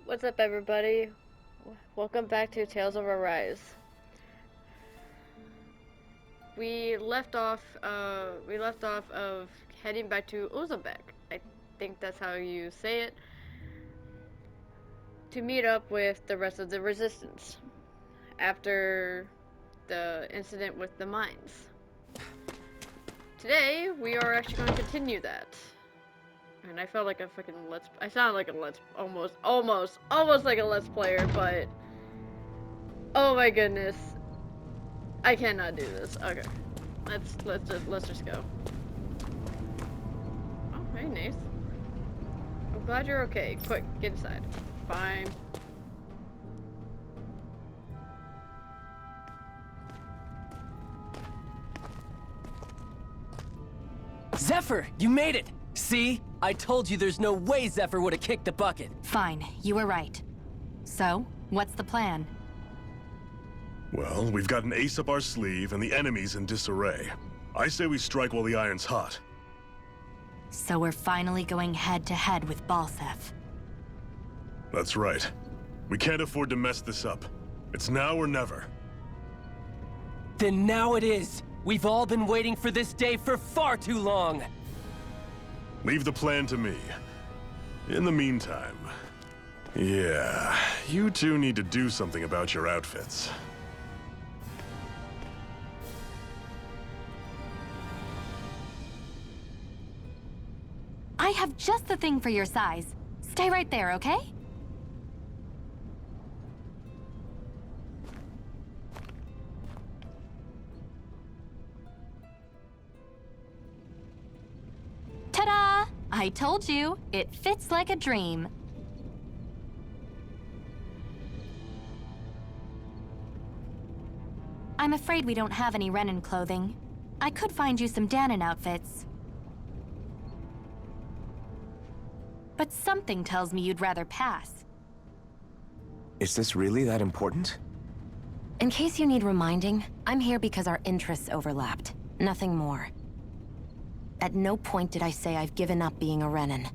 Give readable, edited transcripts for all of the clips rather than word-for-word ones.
What's up, everybody? Welcome back to Tales of Arise. We left off of heading back to Uzbek. I think that's how you say it. To meet up with the rest of the resistance after the incident with the mines. Today, we are actually going to continue that. And I felt like a fucking I sound like a almost like a let's player, but oh my goodness, I cannot do this. Okay, let's just go. Oh, hey, Nath. I'm glad you're okay. Quick, get inside. Fine. Zephyr, you made it! See? I told you there's no way Zephyr would have kicked the bucket. Fine, you were right. So, what's the plan? Well, we've got an ace up our sleeve and the enemy's in disarray. I say we strike while the iron's hot. So we're finally going head-to-head with Balsef. That's right. We can't afford to mess this up. It's now or never. Then now it is! We've all been waiting for this day for far too long! Leave the plan to me. In the meantime... Yeah, you two need to do something about your outfits. I have just the thing for your size. Stay right there, okay? Ta-da! I told you, it fits like a dream. I'm afraid we don't have any Renin clothing. I could find you some Danon outfits. But something tells me you'd rather pass. Is this really that important? In case you need reminding, I'm here because our interests overlapped. Nothing more. At no point did I say I've given up being a Renin.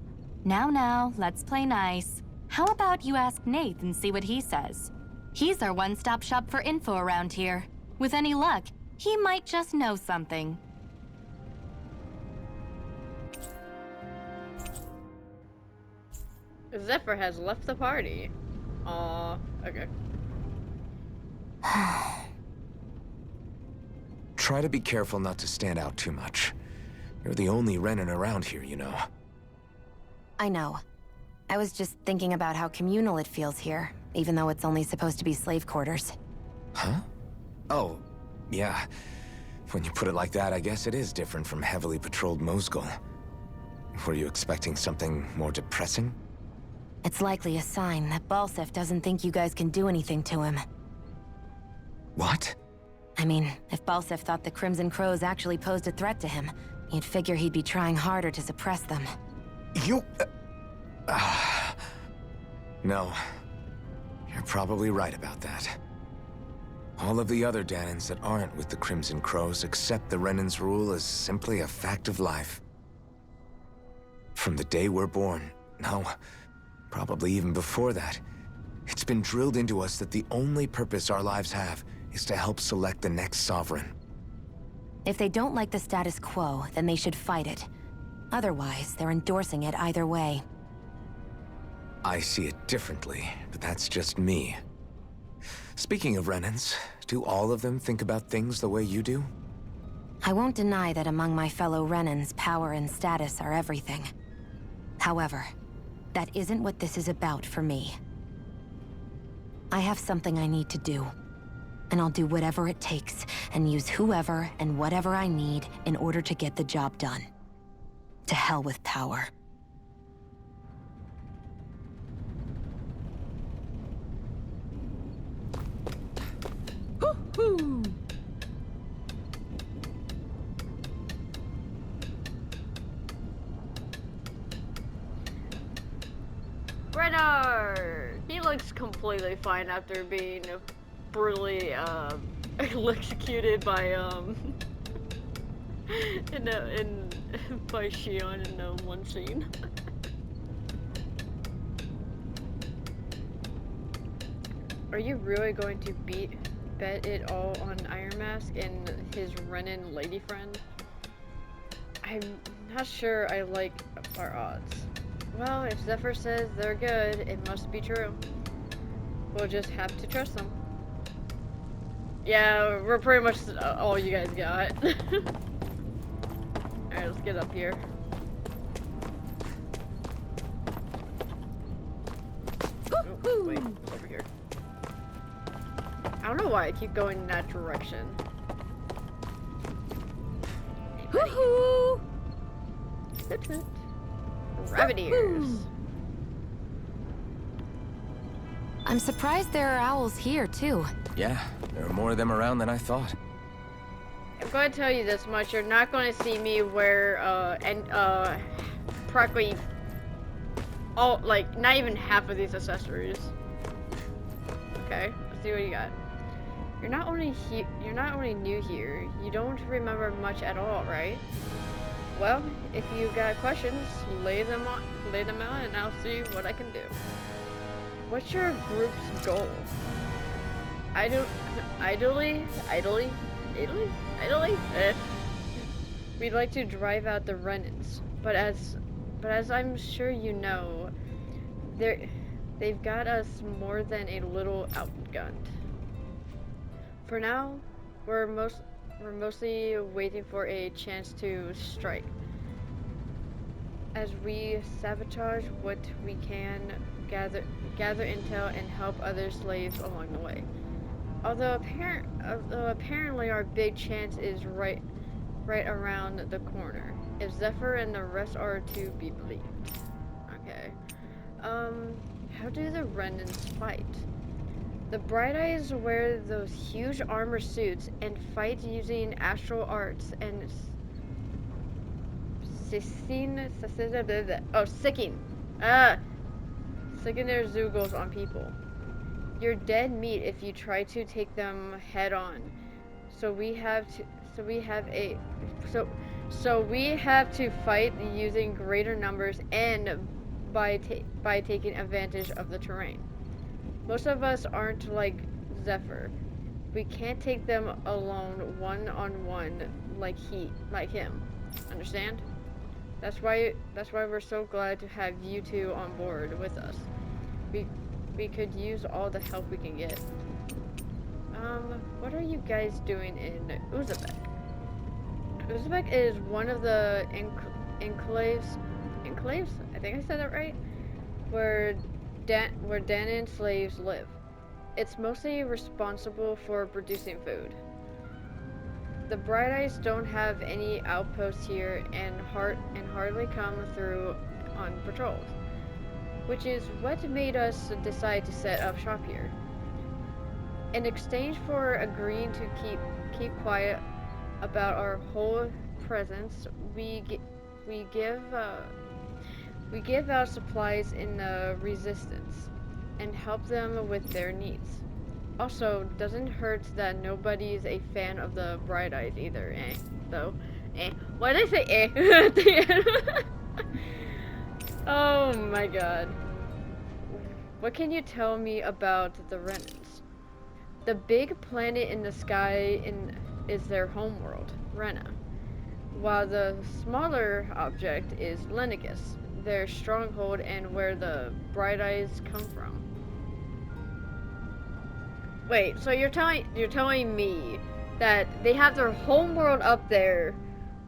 Now, let's play nice. How about you ask Nath and see what he says? He's our one-stop shop for info around here. With any luck, he might just know something. Zephyr has left the party. Aw, okay. Try to be careful not to stand out too much. You're the only Renin around here, you know. I know. I was just thinking about how communal it feels here, even though it's only supposed to be slave quarters. Huh? Oh, yeah. When you put it like that, I guess it is different from heavily patrolled Mosgul. Were you expecting something more depressing? It's likely a sign that Balsef doesn't think you guys can do anything to him. What? I mean, if Balsef thought the Crimson Crows actually posed a threat to him, you'd figure he'd be trying harder to suppress them. You... No. You're probably right about that. All of the other Danons that aren't with the Crimson Crows accept the Renin's rule as simply a fact of life. From the day we're born, no, probably even before that, it's been drilled into us that the only purpose our lives have is to help select the next sovereign. If they don't like the status quo, then they should fight it. Otherwise, they're endorsing it either way. I see it differently, but that's just me. Speaking of Renins, do all of them think about things the way you do? I won't deny that among my fellow Renins, power and status are everything. However, that isn't what this is about for me. I have something I need to do. And I'll do whatever it takes, and use whoever and whatever I need in order to get the job done. To hell with power. Woo-hoo! Renard! He looks completely fine after being brutally electrocuted by by Shion in one scene. Are you really going to bet it all on Iron Mask and his Renan lady friend? I'm not sure I like our odds. Well, if Zephyr says they're good, it must be true. We'll just have to trust them. Yeah, we're pretty much all you guys got. Alright, let's get up here. Oh, wait, it's over here. I don't know why I keep going in that direction. Woohoo! Rabbit ears. I'm surprised there are owls here, too. Yeah, there are more of them around than I thought. I'm going to tell you this much: you're not going to see me wear practically all, like, not even half of these accessories. Okay, let's see what you got. You're not only new here. You don't remember much at all, right? Well, if you got questions, lay them out, and I'll see what I can do. What's your group's goal? Idly? We'd like to drive out the Renans, but as I'm sure you know, they've got us more than a little outgunned. For now, we're mostly waiting for a chance to strike. As we sabotage what we can, gather intel, and help other slaves along the way. Although apparently our big chance is right around the corner, if Zephyr and the rest are to be believed. Okay. How do the Renans fight? The Bright Eyes wear those huge armor suits and fight using astral arts and sicking their Zoogles on people. You're dead meat if you try to take them head on. So we have to fight using greater numbers and by taking advantage of the terrain. Most of us aren't like Zephyr. We can't take them alone one-on-one like him. Understand? That's why we're so glad to have you two on board with us. We could use all the help we can get. What are you guys doing in Uzbek? Uzbek is one of the enclaves? I think I said that right? Where Danan slaves live. It's mostly responsible for producing food. The Bright Eyes don't have any outposts here and hardly come through on patrols, which is what made us decide to set up shop here. In exchange for agreeing to keep quiet about our whole presence, we give out supplies in the resistance and help them with their needs. Also, doesn't hurt that nobody's a fan of the Bright Eyes either, though. Why did I say at the end? Oh my god. What can you tell me about the Renans? The big planet in the sky is their homeworld, Rena, while the smaller object is Lenegus, their stronghold and where the Bright Eyes come from. Wait, so you're telling me that they have their homeworld up there,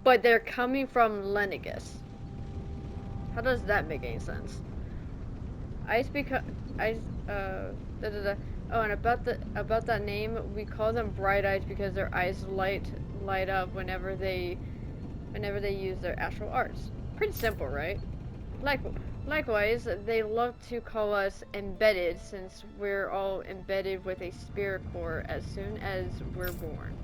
but they're coming from Lenegus? How does that make any sense? Oh, and about that name, we call them Bright Eyes because their eyes light up whenever they use their astral arts. Pretty simple, right? Likewise, they love to call us embedded since we're all embedded with a spirit core as soon as we're born.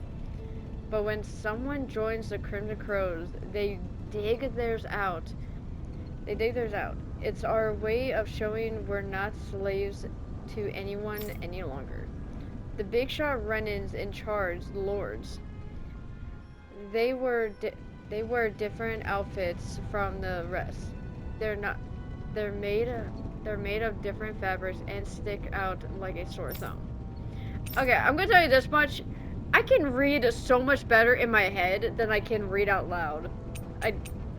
But when someone joins the Crimson Crows, they dig theirs out. It's our way of showing we're not slaves to anyone any longer. The big shot Renans in charge, lords. They wear different outfits from the rest. They're made of different fabrics and stick out like a sore thumb. Okay, I'm gonna tell you this much. I can read so much better in my head than I can read out loud.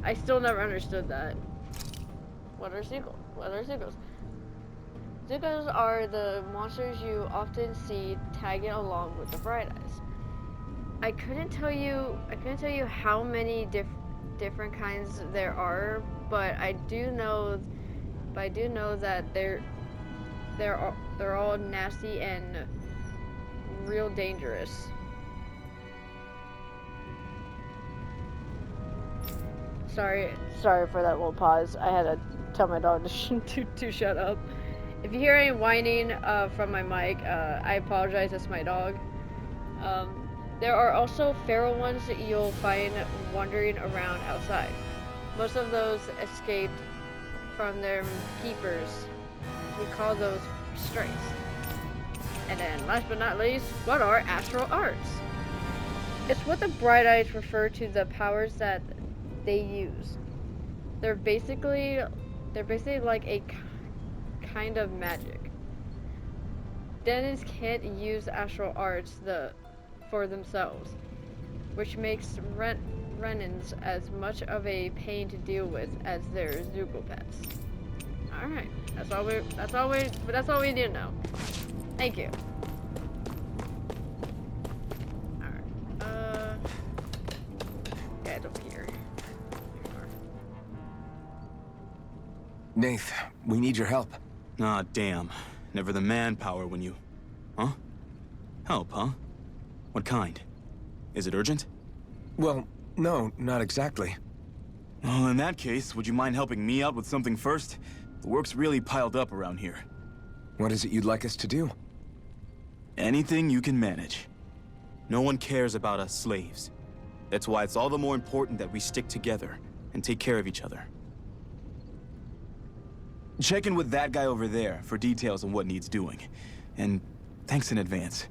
I still never understood that. What are seagulls? What are seagulls? Seagulls are the monsters you often see tagging along with the Bright Eyes. I couldn't tell you how many different kinds there are, but I do know that they're all nasty and real dangerous. Sorry for that little pause. I had to tell my dog to shut up. If you hear any whining from my mic, I apologize. It's my dog. There are also feral ones that you'll find wandering around outside. Most of those escaped from their keepers. We call those strays. And then, last but not least, what are astral arts? It's what the Bright Eyes refer to the powers that they use. They're basically like a kind of magic. Denons can't use astral arts for themselves, which makes Renans as much of a pain to deal with as their Zuko pets. All right, that's all we need to know. Thank you. All right. Yeah, it's over here. Nath, we need your help. Ah, damn. Never the manpower when you... Huh? Help, huh? What kind? Is it urgent? Well, no, not exactly. Well, in that case, would you mind helping me out with something first? The work's really piled up around here. What is it you'd like us to do? Anything you can manage. No one cares about us slaves. That's why it's all the more important that we stick together and take care of each other. Check in with that guy over there for details on what needs doing. And thanks in advance.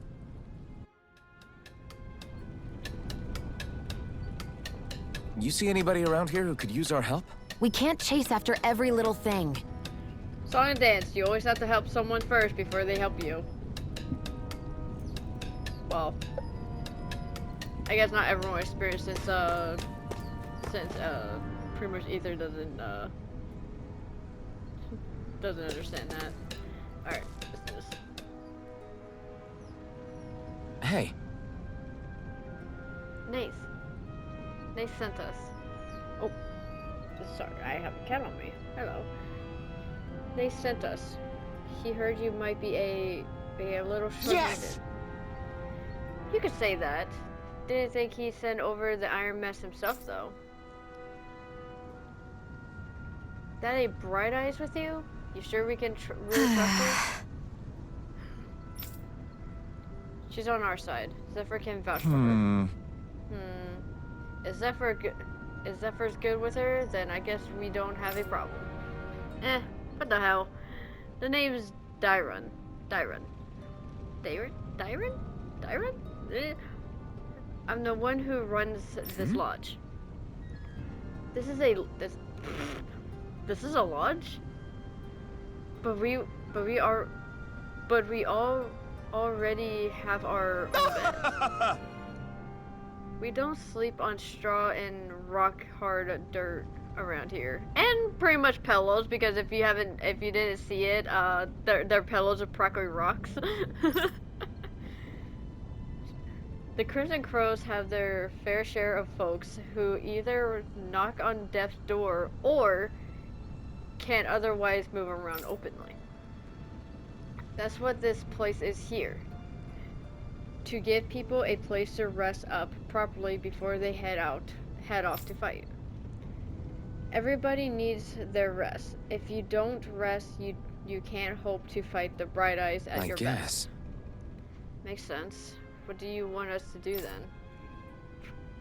You see anybody around here who could use our help? We can't chase after every little thing. Song and dance. You always have to help someone first before they help you. Well, I guess not everyone will experience since pretty much Ether doesn't understand that. Alright, let's do this. Hey. Nath. Nath sent us. Oh, sorry, I have a cat on me. Hello. Nath sent us. He heard you might be a little short-handed. Yes! You could say that. Didn't think he sent over the Iron Mess himself, though. That a Bright Eyes with you? You sure we can really trust her? She's on our side. Zephyr can vouch for her. Is Zephyr's good with her? Then I guess we don't have a problem. What the hell? The name's Dyron. Dyron? I'm the one who runs this lodge. This is a lodge? But we all already have our own bed. We don't sleep on straw and rock hard dirt around here. And pretty much pillows, because if you didn't see it, their pillows are practically rocks. The Crimson Crows have their fair share of folks who either knock on death's door or can't otherwise move around openly. That's what this place is here. To give people a place to rest up properly before they head off to fight. Everybody needs their rest. If you don't rest, you can't hope to fight the Bright Eyes at your best. Makes sense. What do you want us to do then?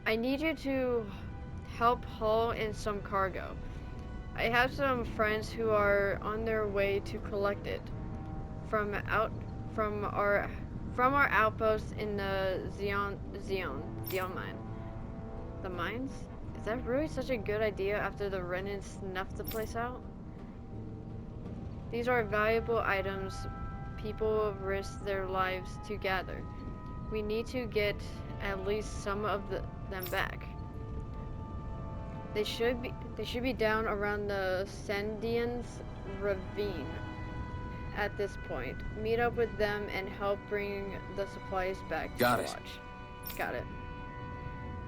I need you to help haul in some cargo. I have some friends who are on their way to collect it from our outpost in the Zion mine. The mines? Is that really such a good idea after the Renans snuffed the place out? These are valuable items, people risk their lives to gather. We need to get at least some of them back. They should be down around the Sandians ravine at this point. Meet up with them and help bring the supplies back to the lodge. Got it.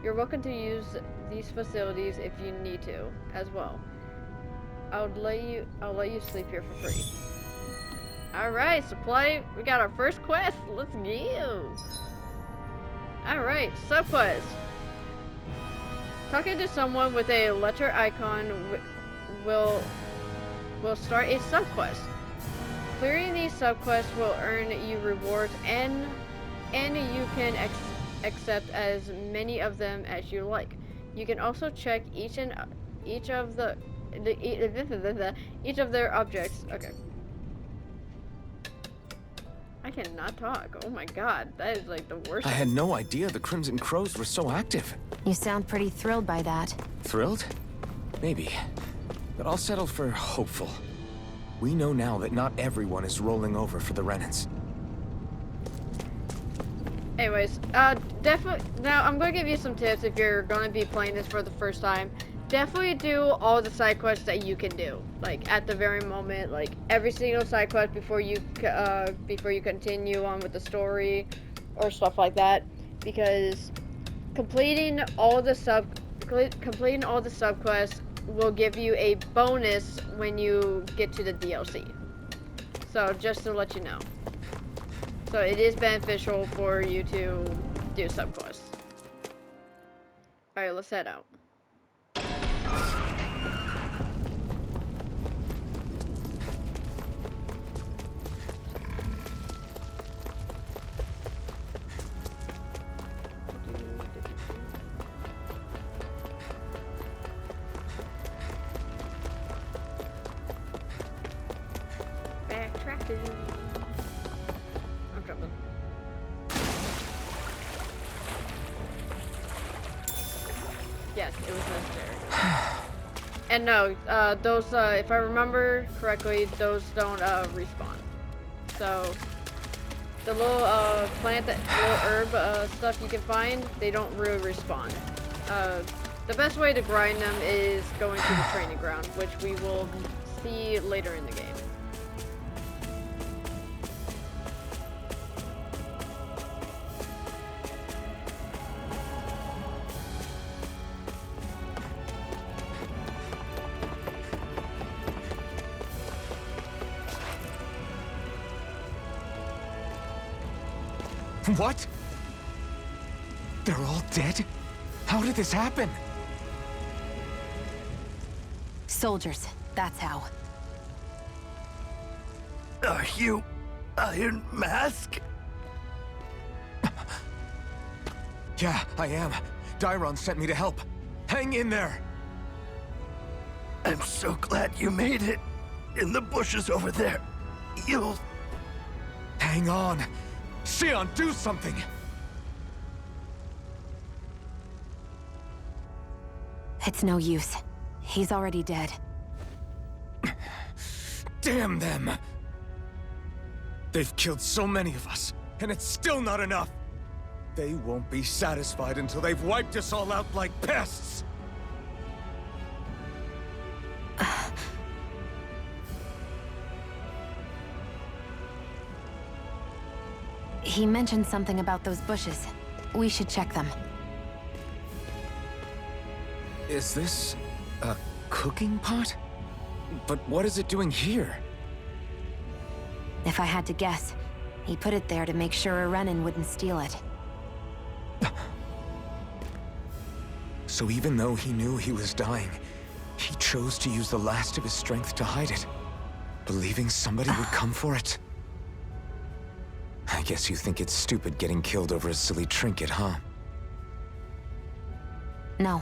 You're welcome to use these facilities if you need to, as well. I'll let you sleep here for free. Alright, supply. We got our first quest. Let's go. Alright, subquest. Talking to someone with a letter icon will start a subquest. Clearing these subquests will earn you rewards, and you can accept as many of them as you like. You can also check each of their objects. Okay. I cannot talk. Oh my god, that is like the worst. I had no idea the Crimson Crows were so active. You sound pretty thrilled by that. Thrilled? Maybe. But I'll settle for hopeful. We know now that not everyone is rolling over for the Renans. Anyways, definitely, now I'm going to give you some tips if you're going to be playing this for the first time. Definitely do all the side quests that you can do, like at the very moment, like every single side quest before you continue on with the story or stuff like that, because completing all the sub quests will give you a bonus when you get to the DLC. So just to let you know. So it is beneficial for you to do sub quests. Alright, let's head out. Backtracking. I'm jumping. Yes, it was necessary. And no, those, if I remember correctly, those don't respawn. So the little plant, little herb stuff you can find, they don't really respawn. The best way to grind them is going to the training ground, which we will see later in the game. What? They're all dead? How did this happen? Soldiers, that's how. Are you Iron Mask? Yeah, I am. Dairon sent me to help. Hang in there! I'm so glad you made it. In the bushes over there. You'll... Hang on! Xion, do something! It's no use. He's already dead. Damn them! They've killed so many of us, and it's still not enough! They won't be satisfied until they've wiped us all out like pests! He mentioned something about those bushes. We should check them. Is this a cooking pot? But what is it doing here? If I had to guess, he put it there to make sure a Renan wouldn't steal it. So even though he knew he was dying, he chose to use the last of his strength to hide it, believing somebody would come for it. I guess you think it's stupid getting killed over a silly trinket, huh? No.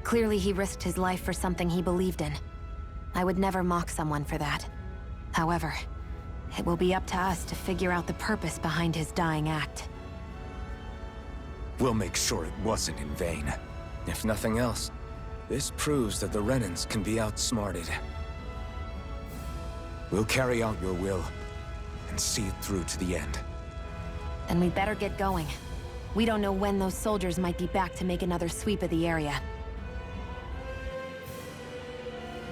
Clearly he risked his life for something he believed in. I would never mock someone for that. However, it will be up to us to figure out the purpose behind his dying act. We'll make sure it wasn't in vain. If nothing else, this proves that the Renans can be outsmarted. We'll carry out your will, and see it through to the end. Then we better get going. We don't know when those soldiers might be back to make another sweep of the area.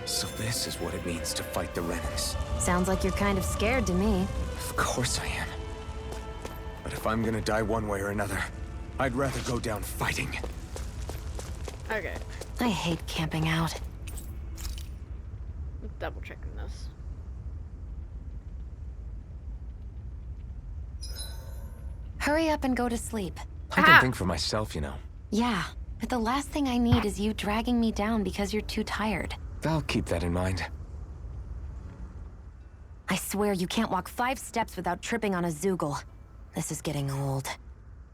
So this is what it means to fight the Renans. Sounds like you're kind of scared to me. Of course I am. But if I'm gonna die one way or another, I'd rather go down fighting. Okay. I hate camping out. Double checking this. Hurry up and go to sleep. I can think for myself, you know. Yeah, but the last thing I need is you dragging me down because you're too tired. I'll keep that in mind. I swear you can't walk 5 steps without tripping on a Zoogle. This is getting old.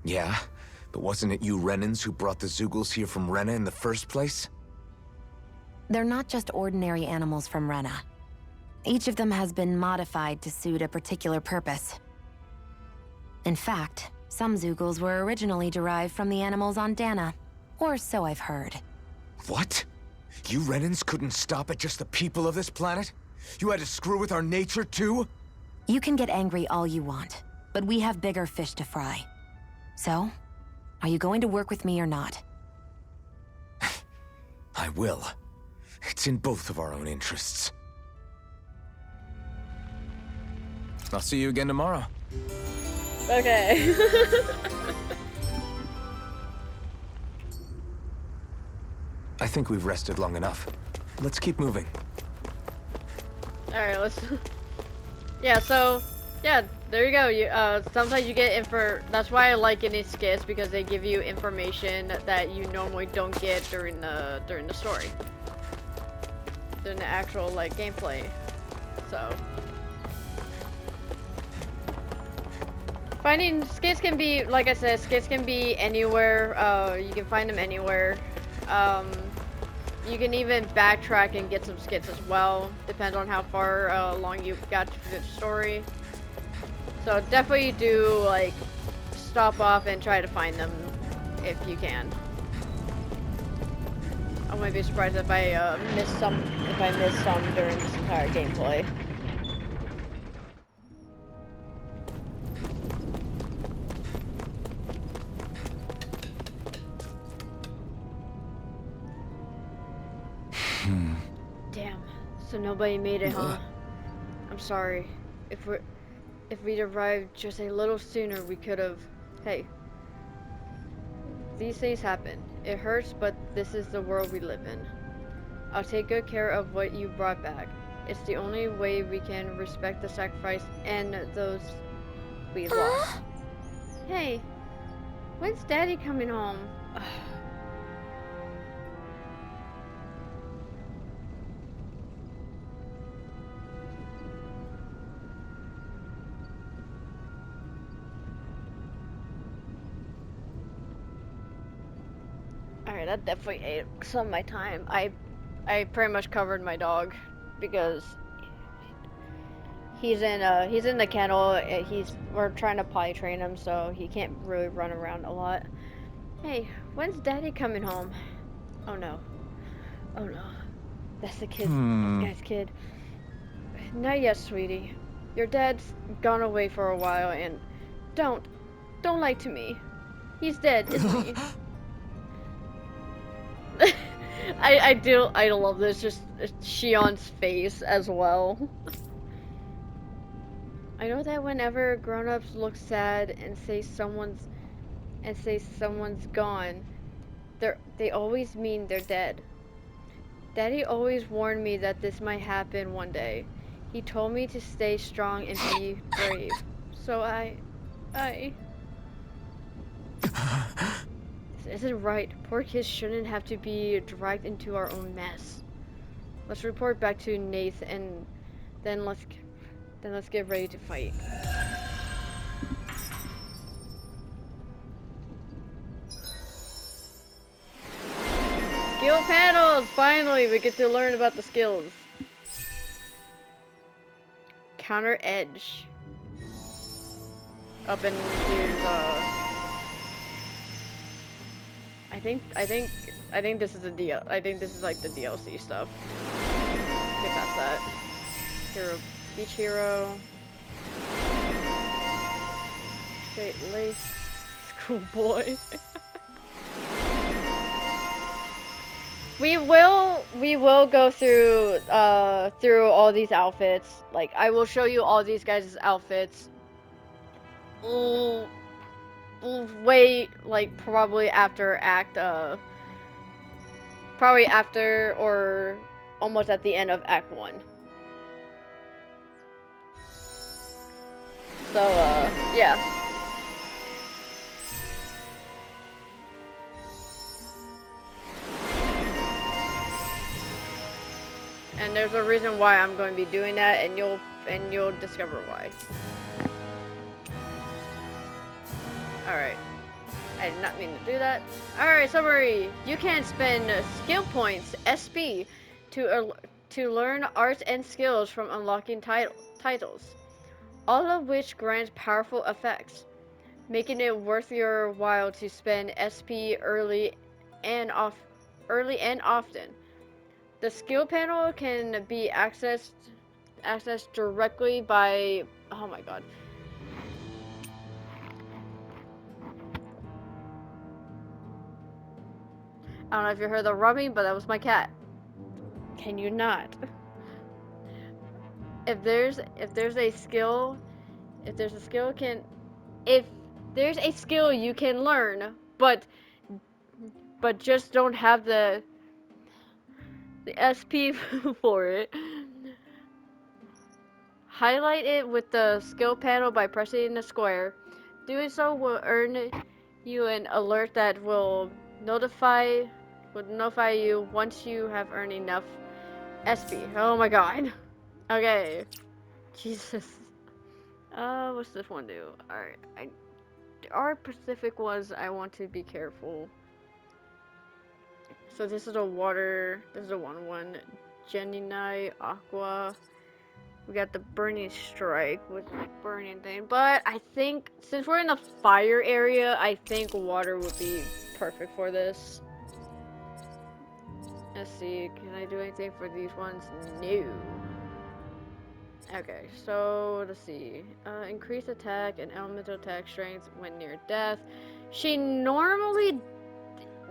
Yeah? But wasn't it you Renans who brought the Zoogles here from Rena in the first place? They're not just ordinary animals from Rena. Each of them has been modified to suit a particular purpose. In fact, some Zoogles were originally derived from the animals on Dana. Or so I've heard. What? You Renans couldn't stop at just the people of this planet? You had to screw with our nature too? You can get angry all you want, but we have bigger fish to fry. So, are you going to work with me or not? I will. It's in both of our own interests. I'll see you again tomorrow. Okay. I think we've rested long enough. Let's keep moving. Alright, let's... Yeah, so... Yeah, there you go. You, sometimes you get that's why I like any skits, because they give you information that you normally don't get during the story. During the actual, like, gameplay. So... Finding skits can be, like I said, skits can be anywhere. You can find them anywhere. You can even backtrack and get some skits as well. Depends on how far along you got to the story. So definitely do, like, stop off and try to find them if you can. I wouldn't be surprised if I missed some during this entire gameplay. Damn. So nobody made it, huh? I'm sorry. If we'd arrived just a little sooner, we could have... Hey. These things happen. It hurts, but this is the world we live in. I'll take good care of what you brought back. It's the only way we can respect the sacrifice and those we lost. Hey. When's Daddy coming home? Alright, that definitely ate some of my time. I pretty much covered my dog because he's in the kennel. We're trying to potty train him, so he can't really run around a lot. Hey, when's Daddy coming home? Oh no. Oh no. That's the kid. That guy's kid. Not yet, sweetie. Your dad's gone away for a while, and don't lie to me. He's dead, isn't he? I love this, just Shion's face as well. I know that whenever grown-ups look sad and say someone's gone, they always mean they're dead. Daddy always warned me that this might happen one day. He told me to stay strong and be brave. So I This isn't right. Poor kids shouldn't have to be dragged into our own mess. Let's report back to Nath, and then let's get ready to fight. Skill panels! Finally, we get to learn about the skills. Counter edge. Up in here's I think this is I think this is like the DLC stuff. I think that's that. Hero, beach hero. Straight lace schoolboy. We will go through through all these outfits. Like I will show you all these guys' outfits. Way like probably after probably after or almost at the end of Act 1. So yeah. And there's a reason why I'm going to be doing that, and you'll discover why. Alright. I did not mean to do that. Alright, summary. You can spend skill points, SP, to learn arts and skills from unlocking titles, all of which grant powerful effects, making it worth your while to spend SP early and often. The skill panel can be accessed directly by, oh my god. I don't know if you heard the rubbing, but that was my cat. Can you not? If there's a skill you can learn, but just don't have the SP for it. Highlight it with the skill panel by pressing the square. Doing so will earn you an alert that will notify you once you have earned enough SP. Oh my god. Okay. Jesus. What's this one do? Alright. Our Pacific ones, I want to be careful. So this is a water, this is a 1/1. Gemini, Aqua. We got the Burning Strike with the burning thing. But I think, since we're in the fire area, I think water would be perfect for this. Let's see, can I do anything for these ones? No. Okay, so let's see. Increase attack and elemental attack strength when near death. She normally,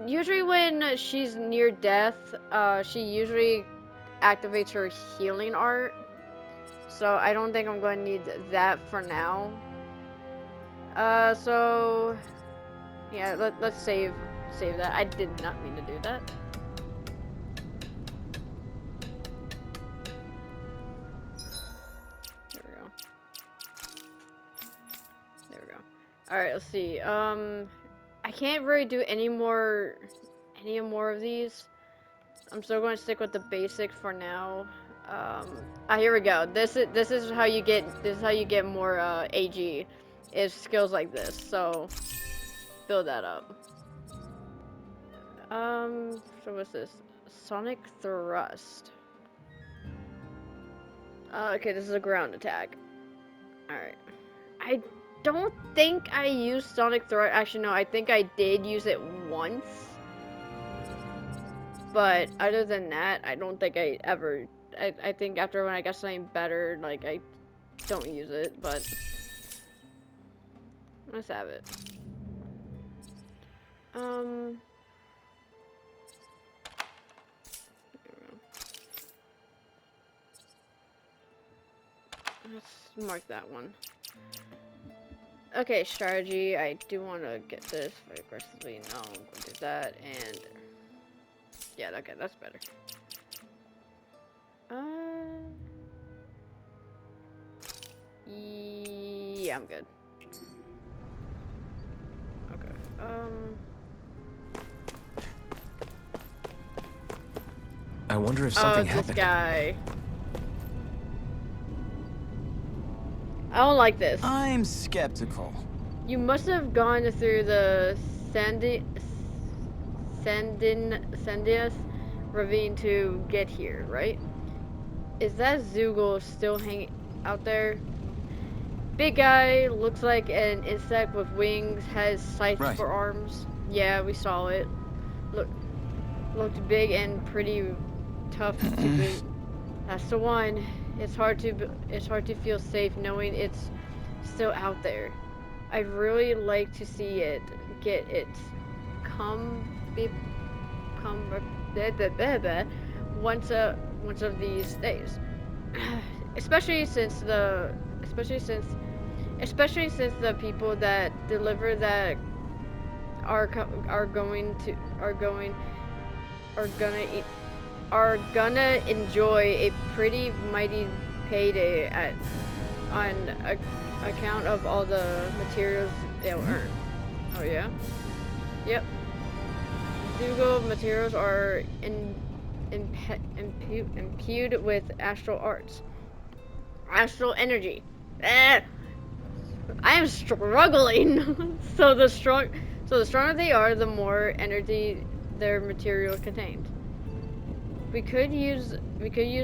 usually when she's near death, she usually activates her healing art. So I don't think I'm going to need that for now. So yeah, let's save that. I did not mean to do that. There we go. Alright, let's see. I can't really do any more of these. I'm still going to stick with the basic for now. Here we go. This is how you get more AG, is skills like this. So build that up. So what's this? Sonic Thrust. Okay, this is a ground attack. Alright. I don't think I used Sonic Thrust. Actually, no, I think I did use it once. But other than that, I don't think I ever... I think after when I got something better, like, I don't use it, but... Let's have it. Let's mark that one. Okay, strategy. I do want to get this very aggressively. No, I'm going to do that, and... Yeah, okay, that's better. Yeah, I'm good. Okay, I wonder if something happened. This guy. I don't like this. I'm skeptical. You must have gone through the Sandias ravine to get here, right? Is that Zoogle still hanging out there? Big guy, looks like an insect with wings, has scythes for arms. Yeah, we saw it. Looked big and pretty tough to boot. That's the one. It's hard to feel safe knowing it's still out there. I'd really like to see it get it come once of these days. especially since the people that deliver that are going to are gonna enjoy a pretty mighty payday on account of all the materials they'll earn. Oh yeah? Yep. Dougal materials are imbued with astral energy. I am struggling. so the stronger they are, the more energy their material contained. We could use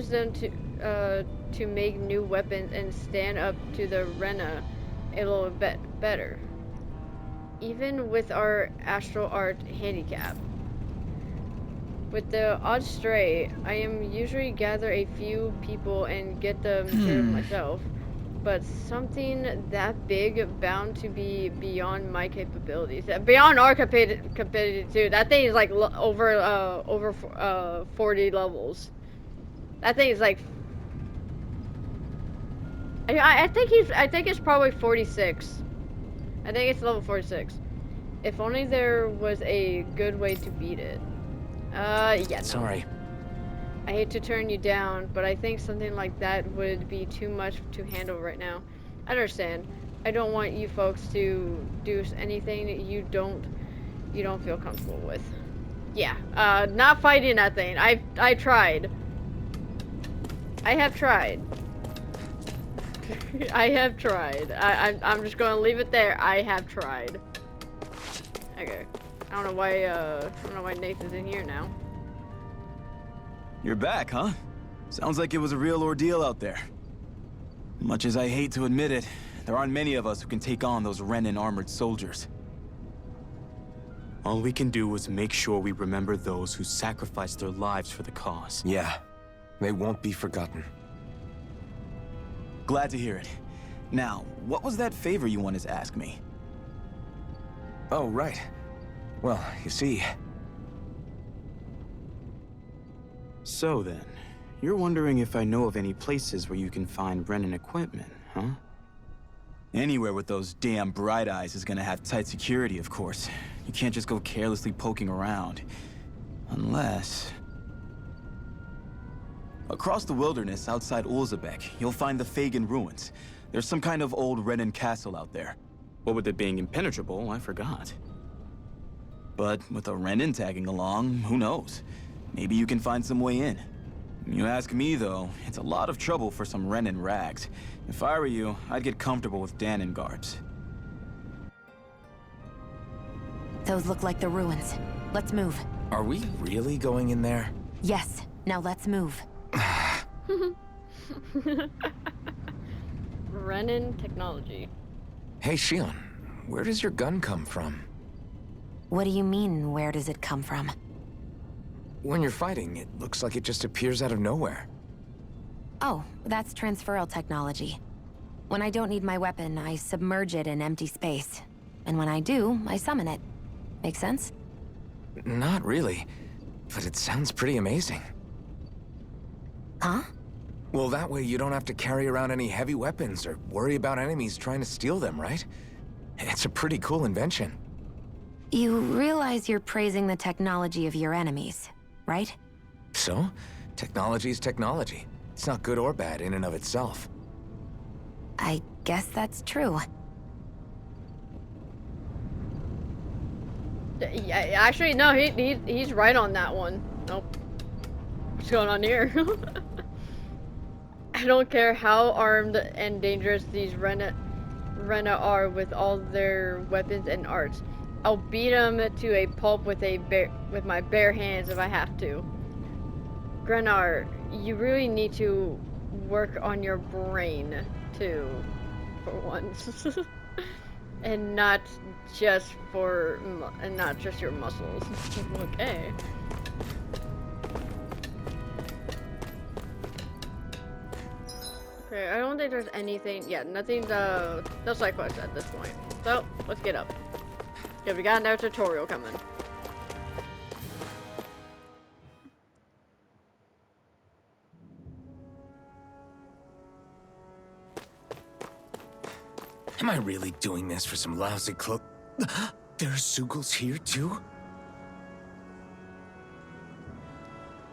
them to make new weapons and stand up to the Rena a little bit better, even with our astral art handicap. With the odd stray, I am usually gather a few people and get the material myself, but something that big bound to be beyond my capabilities. Beyond our capability too. That thing is like over 40 levels. That thing is like I think it's probably 46. I think it's level 46. If only there was a good way to beat it. Yeah. No. Sorry. I hate to turn you down, but I think something like that would be too much to handle right now. I understand. I don't want you folks to do anything you don't feel comfortable with. Yeah. Not fighting that thing. I tried. I have tried. I have tried. I'm just gonna leave it there. I have tried. Okay. I don't know why Nathan's in here now. You're back, huh? Sounds like it was a real ordeal out there. Much as I hate to admit it, there aren't many of us who can take on those Renan armored soldiers. All we can do is make sure we remember those who sacrificed their lives for the cause. Yeah, they won't be forgotten. Glad to hear it. Now, what was that favor you wanted to ask me? Oh, right. Well, you see... So then, you're wondering if I know of any places where you can find Renan equipment, huh? Anywhere with those damn bright eyes is gonna have tight security, of course. You can't just go carelessly poking around. Unless... Across the wilderness outside Ulzebek, you'll find the Fagan ruins. There's some kind of old Renan castle out there. What with it being impenetrable, I forgot. But with a Renan tagging along, who knows? Maybe you can find some way in. You ask me, though, it's a lot of trouble for some Renan rags. If I were you, I'd get comfortable with Danon guards. Those look like the ruins. Let's move. Are we really going in there? Yes. Now let's move. Renan technology. Hey, Shion, where does your gun come from? What do you mean, where does it come from? When you're fighting, it looks like it just appears out of nowhere. Oh, that's transferal technology. When I don't need my weapon, I submerge it in empty space. And when I do, I summon it. Make sense? Not really, but it sounds pretty amazing. Huh? Well, that way you don't have to carry around any heavy weapons or worry about enemies trying to steal them, right? It's a pretty cool invention. You realize you're praising the technology of your enemies, right? So, technology's technology. It's not good or bad in and of itself. I guess that's true. Yeah, actually, no, he's right on that one. Nope. What's going on here? I don't care how armed and dangerous these Rena are with all their weapons and arts. I'll beat them to a pulp with my bare hands if I have to. Grenar, you really need to work on your brain too, for once, and not just your muscles. Okay. Okay, Okay, I don't think there's anything. Yeah, nothing. No side quests at this point. So let's get up. Yeah, we got another tutorial coming. Am I really doing this for some lousy clo- There's Zoogles here too?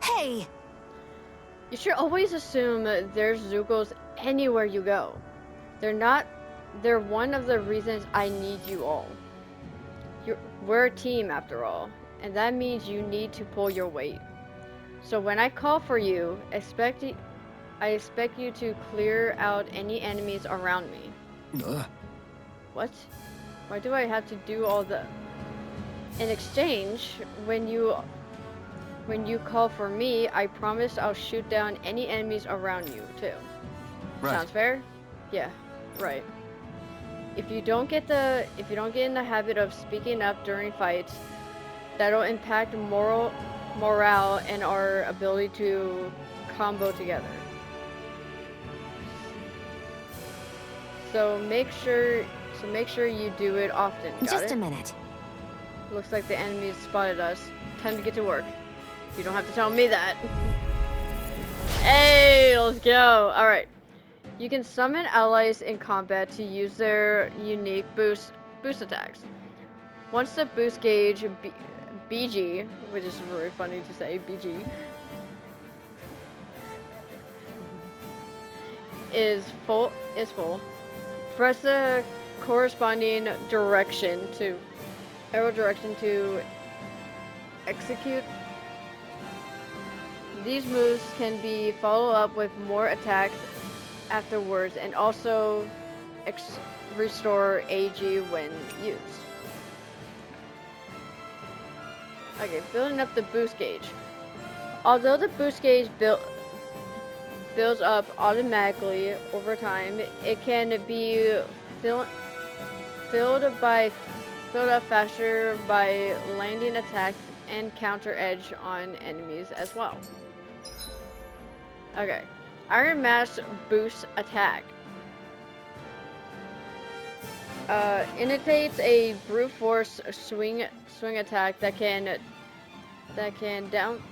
Hey! You should always assume there's Zoogles anywhere you go. They're one of the reasons I need you all. We're a team after all, and that means you need to pull your weight. So when I call for you, I expect you to clear out any enemies around me. What? Why do I have to do all the... In exchange, when you call for me, I promise I'll shoot down any enemies around you, too. Right. Sounds fair? Yeah, right. If you don't get in the habit of speaking up during fights, that'll impact morale and our ability to combo together. So make sure you do it often. Got Just it? a minute. Looks like the enemies spotted us. Time to get to work. You don't have to tell me that. Hey, let's go. All right. You can summon allies in combat to use their unique boost attacks. Once the boost gauge BG, which is really funny to say, BG, is full, press the corresponding arrow direction to execute. These moves can be followed up with more attacks afterwards, and also restore AG when used. Okay, building up the boost gauge. Although the boost gauge builds up automatically over time, it can be filled up faster by landing attacks and counter edge on enemies as well. Okay, Iron Mask boost attack. Initiates a brute force swing attack that can down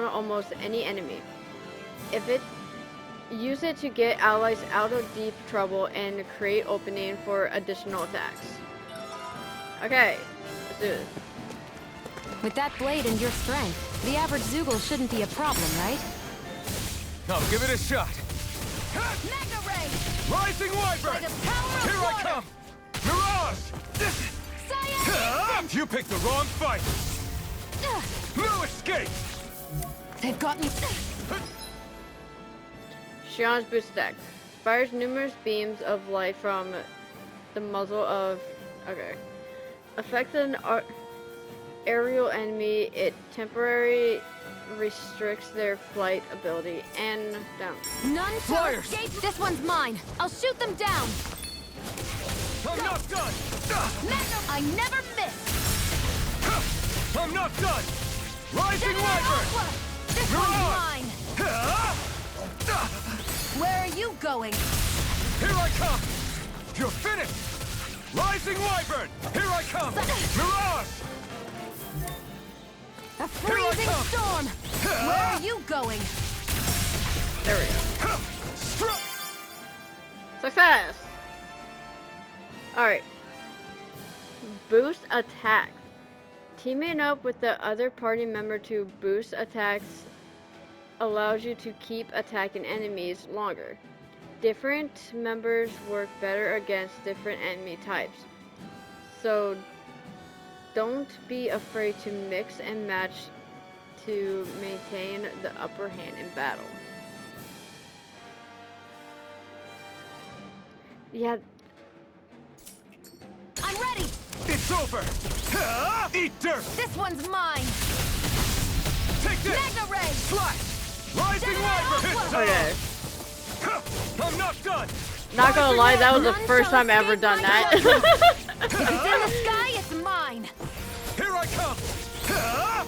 almost any enemy. Use it to get allies out of deep trouble and create opening for additional attacks. Okay, let's do this. With that blade and your strength, the average Zoogle shouldn't be a problem, right? Now give it a shot. Mega Ray! Rising Wyvern! By the power of Here I water! come! Mirage! Science! You picked the wrong fight! No escape! They've got me. Shion's boost attack fires numerous beams of light from the muzzle of... Okay. Affects an aerial enemy, it temporarily restricts their flight ability and down. None shall escape. This one's mine. I'll shoot them down. I'm not done! Mega! I never miss. I'm not done! Rising Wyvern! This one's mine. Where are you going? Here I come! You're finished! Rising Wyvern! Here I come! Mirage! A freezing storm! Where are you going? There we go. Success! Alright. Boost attacks. Teaming up with the other party member to boost attacks allows you to keep attacking enemies longer. Different members work better against different enemy types. So don't be afraid to mix and match to maintain the upper hand in battle. Yeah. I'm ready! It's over! Eat dirt! This one's mine! Take this! Mega Ray! Slash! Rising Wyvern! Okay. I'm not done! Not gonna lie, that was the first time I ever done that. If it's in the sky, it's mine! Here I come!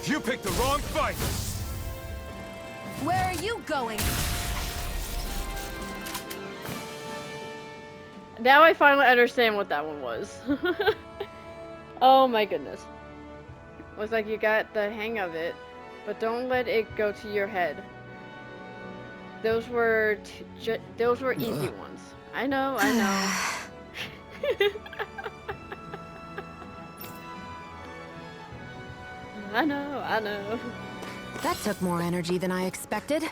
You picked the wrong fight! Where are you going? Now I finally understand what that one was. Oh my goodness. Looks like you got the hang of it, but don't let it go to your head. Those were easy ones. I know, I know. I know, I know. That took more energy than I expected.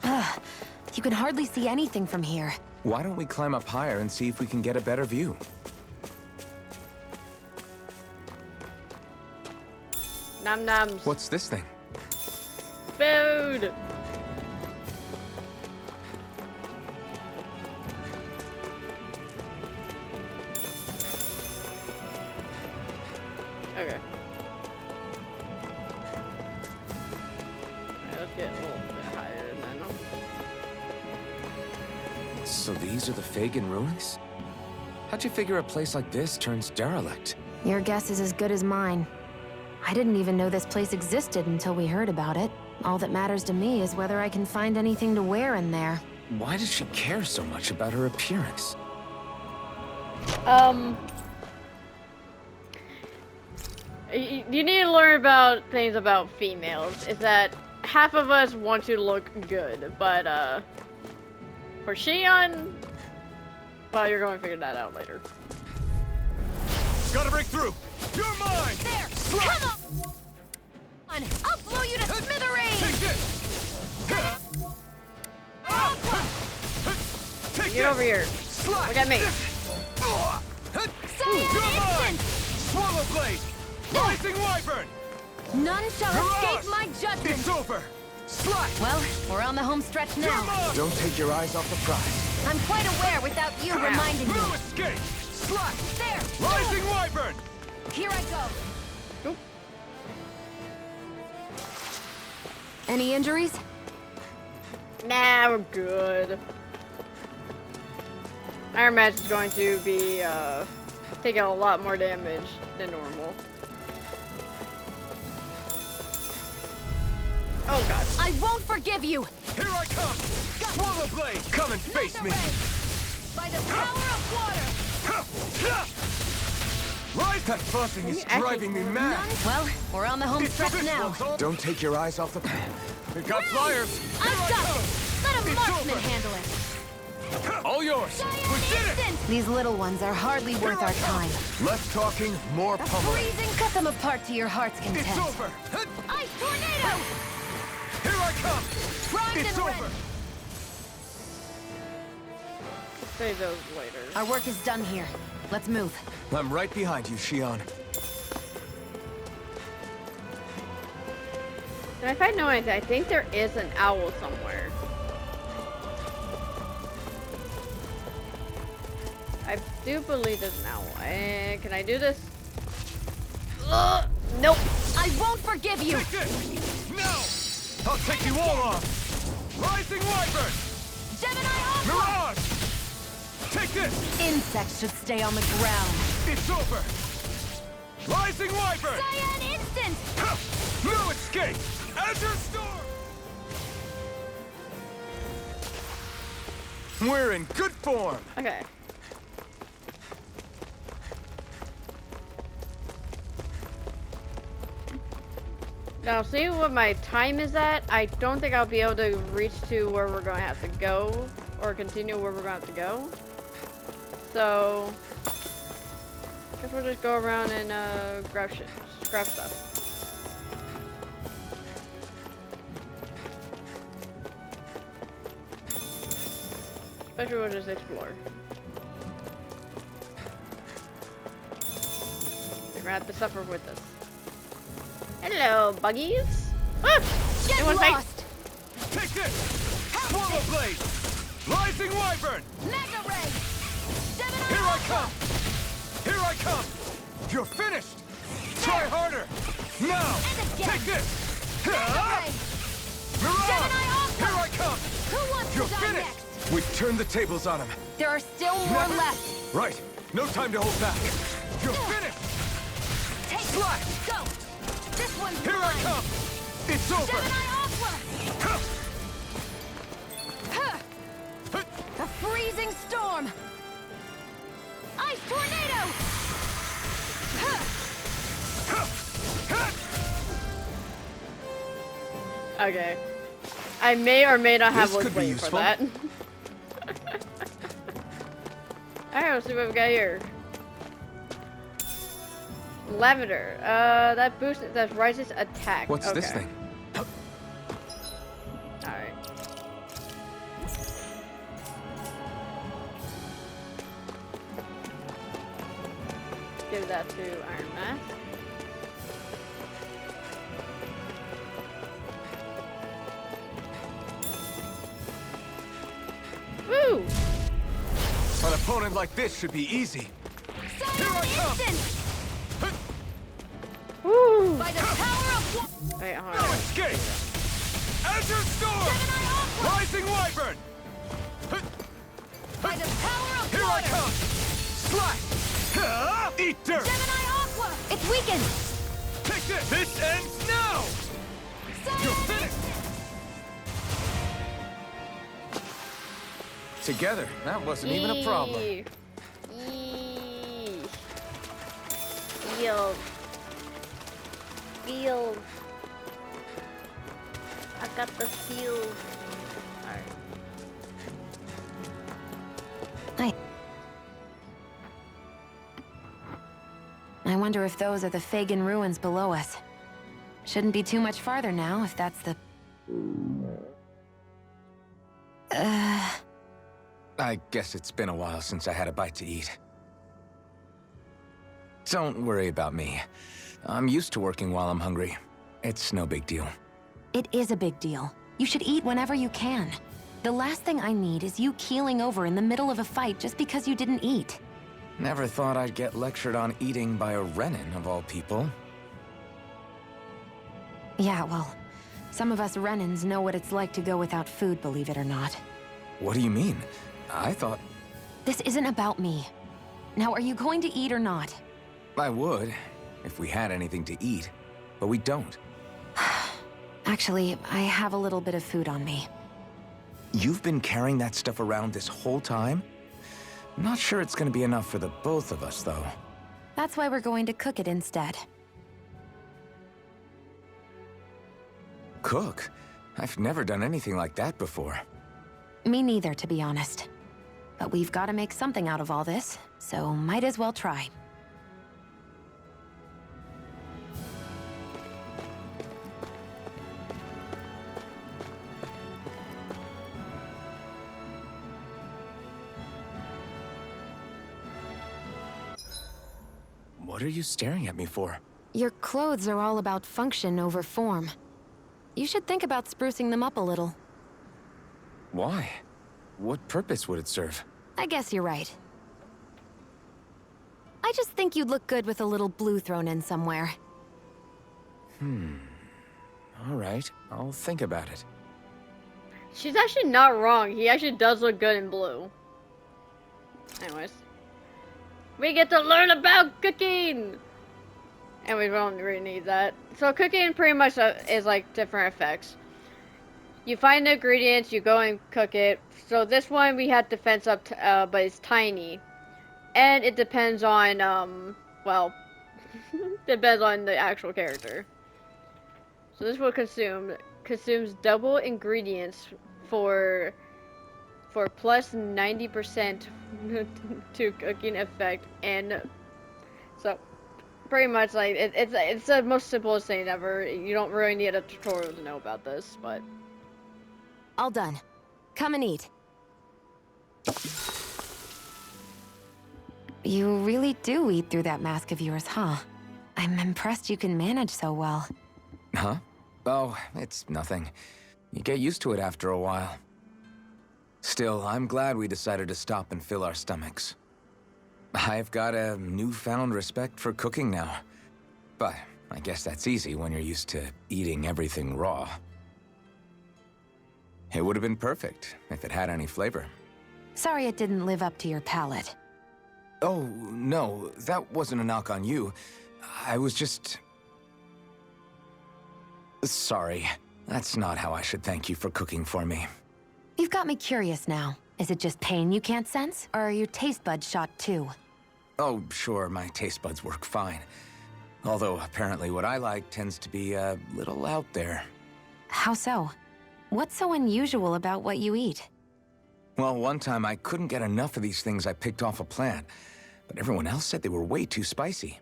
Ugh, you can hardly see anything from here. Why don't we climb up higher and see if we can get a better view? Nom noms. What's this thing? Food! Okay. Alright, let's get a little bit higher than I know. So these are the Fagin ruins? How'd you figure a place like this turns derelict? Your guess is as good as mine. I didn't even know this place existed until we heard about it. All that matters to me is whether I can find anything to wear in there. Why does she care so much about her appearance? You need to learn about things about females. Is that half of us want to look good, but for Shion, well, you're going to figure that out later. Gotta break through! You're mine! There! Slash! Come on! I'll blow you to smithereens! Take this! Take Get over here. Slash! Look at me. Cyan You're mine! instant! Swallow blade! Rising wyvern! None shall Mirage! escape my judgment! It's over! Slash! Well, we're on the home stretch You're now. mine! Don't take your eyes off the prize. I'm quite aware without you reminding me. No escape! Slash! There! Rising wyvern! Here I go. Oop. Any injuries? Nah, we're good. Iron Match is going to be taking a lot more damage than normal. Oh god. I won't forgive you! Here I come! Swallow blade! Come and face me! By the power of water! Rise! That fussing is driving me mad! Well, we're on the home It's stretch this now. one's all- Don't take your eyes off the... We got flyers! I've got come. this! Let a It's marksman over. handle it! All yours! We did it! Instant! These little ones are hardly worth I our come. time. Less talking, more pummeling. Freezing, cut them apart to your heart's It's content. over! Ice tornado! Here I come! Primed It's and over! ready. Save those later. Our work is done here. Let's move. I'm right behind you, Shion. And if I know anything, I think there is an owl somewhere. I do believe there's an owl. And can I do this? Nope. I won't forgive you! Take this! No! I'll take you all on! Rising wyvern! Gemini Aqua! Mirage! Take this! Insects should stay on the ground. It's over! Rising wyvern! Cyan instant! Ha! No escape! Azure storm! We're in good form! Okay. Now, seeing what my time is at, I don't think I'll be able to reach to where we're going to have to go, or continue where we're going to have to go. So, I guess we'll just go around and grab shit, grab stuff. Especially we'll just explore. They're gonna have to suffer with us. Hello, buggies. Ah! Get Anyone fight? lost! Take this! Swallow blade! Rising wyvern! Mega ray! Gemini Here I Aqua! come! Here I come! You're finished! Try harder! Now! And again. Take this! Mega Ah! ray! Mirage! Gemini Aqua! Here I come! Who wants You're to die finished! next? We've turned the tables on him. There are still more left. Right! No time to hold back! You're finished! Take Slash! Go! This one's Here I mine! come! It's over! Gemini Aqua! A freezing storm! Ice tornado! Okay. I may or may not have This what's could be waiting for useful. that. Alright, let's see what we got here. Lavender. That boosts, that rises attack. What's this Okay. thing? Alright. Give that to Iron Mask. Woo! An opponent like this should be easy. Here I come! Woo! By the power of... Wait, hold No on. escape! Azure Storm! Gemini Aqua! Rising Wyvern! By the power of Here I water! come! Slash! Eat dirt! Gemini Aqua! It's weakened! Take this! This ends now! You're finished! Together, that wasn't even a problem. Yee. Yee. Field. Field. I got the field. Alright. I wonder if those are the Fagin ruins below us. Shouldn't be too much farther now, if that's the... I guess it's been a while since I had a bite to eat. Don't worry about me. I'm used to working while I'm hungry. It's no big deal. It is a big deal. You should eat whenever you can. The last thing I need is you keeling over in the middle of a fight just because you didn't eat. Never thought I'd get lectured on eating by a Renin, of all people. Yeah, well, some of us Renins know what it's like to go without food, believe it or not. What do you mean? I thought This isn't about me. Now, are you going to eat or not? I would, if we had anything to eat, but we don't. Actually, I have a little bit of food on me. You've been carrying that stuff around this whole time? Not sure it's gonna be enough for the both of us, though. That's why we're going to cook it instead. Cook? I've never done anything like that before. Me neither, to be honest. But we've got to make something out of all this, so might as well try. What are you staring at me for? Your clothes are all about function over form. You should think about sprucing them up a little. Why? What purpose would it serve? I guess you're right. I just think you'd look good with a little blue thrown in somewhere. All right, I'll think about it. She's actually not wrong. He actually does look good in blue. Anyways. We get to learn about cooking! And we don't really need that. So cooking pretty much is like different effects. You find the ingredients, you go and cook it. So this one we had defense up, but it's tiny. And it depends on, well, depends on the actual character. So this will consumes double ingredients for plus 90% to cooking effect, and so pretty much like it's the most simplest thing ever. You don't really need a tutorial to know about this, but All done. Come and eat. You really do eat through that mask of yours, huh? I'm impressed you can manage so well. Huh? Oh, it's nothing. You get used to it after a while. Still, I'm glad we decided to stop and fill our stomachs. I've got a newfound respect for cooking now. But I guess that's easy when you're used to eating everything raw. It would have been perfect if it had any flavor. Sorry it didn't live up to your palate. Oh, no, that wasn't a knock on you. I was just... sorry. That's not how I should thank you for cooking for me. You've got me curious now. Is it just pain you can't sense? Or are your taste buds shot too? Oh, sure, my taste buds work fine. Although, apparently what I like tends to be a little out there. How so? What's so unusual about what you eat? Well, one time I couldn't get enough of these things I picked off a plant, but everyone else said they were way too spicy.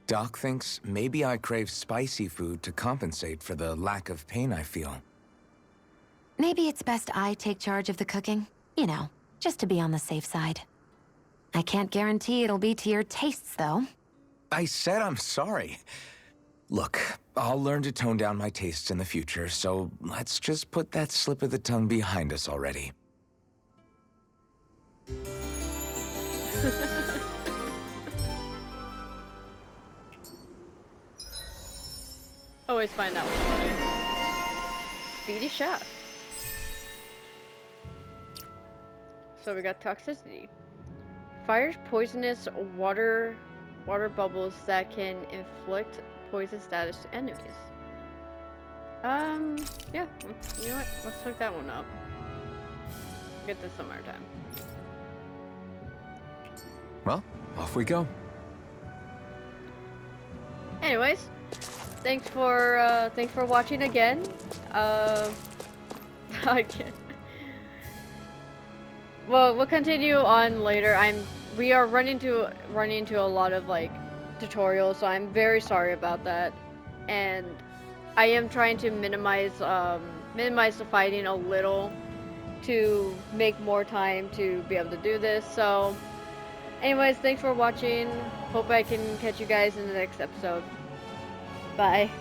Doc thinks maybe I crave spicy food to compensate for the lack of pain I feel. Maybe it's best I take charge of the cooking. You know, just to be on the safe side. I can't guarantee it'll be to your tastes, though. I said I'm sorry. Look, I'll learn to tone down my tastes in the future, so let's just put that slip of the tongue behind us already. Always find that one funny. Speedy chef. So we got toxicity. Fires poisonous water bubbles that can inflict poison status to enemies. Yeah, you know what? Let's look that one up. Get this some more time. Well, off we go. Anyways, thanks for watching again. Again. Well, we'll continue on later. We are running into a lot of like tutorials, so I'm very sorry about that. And I am trying to minimize the fighting a little to make more time to be able to do this. So, anyways, thanks for watching. Hope I can catch you guys in the next episode. Bye.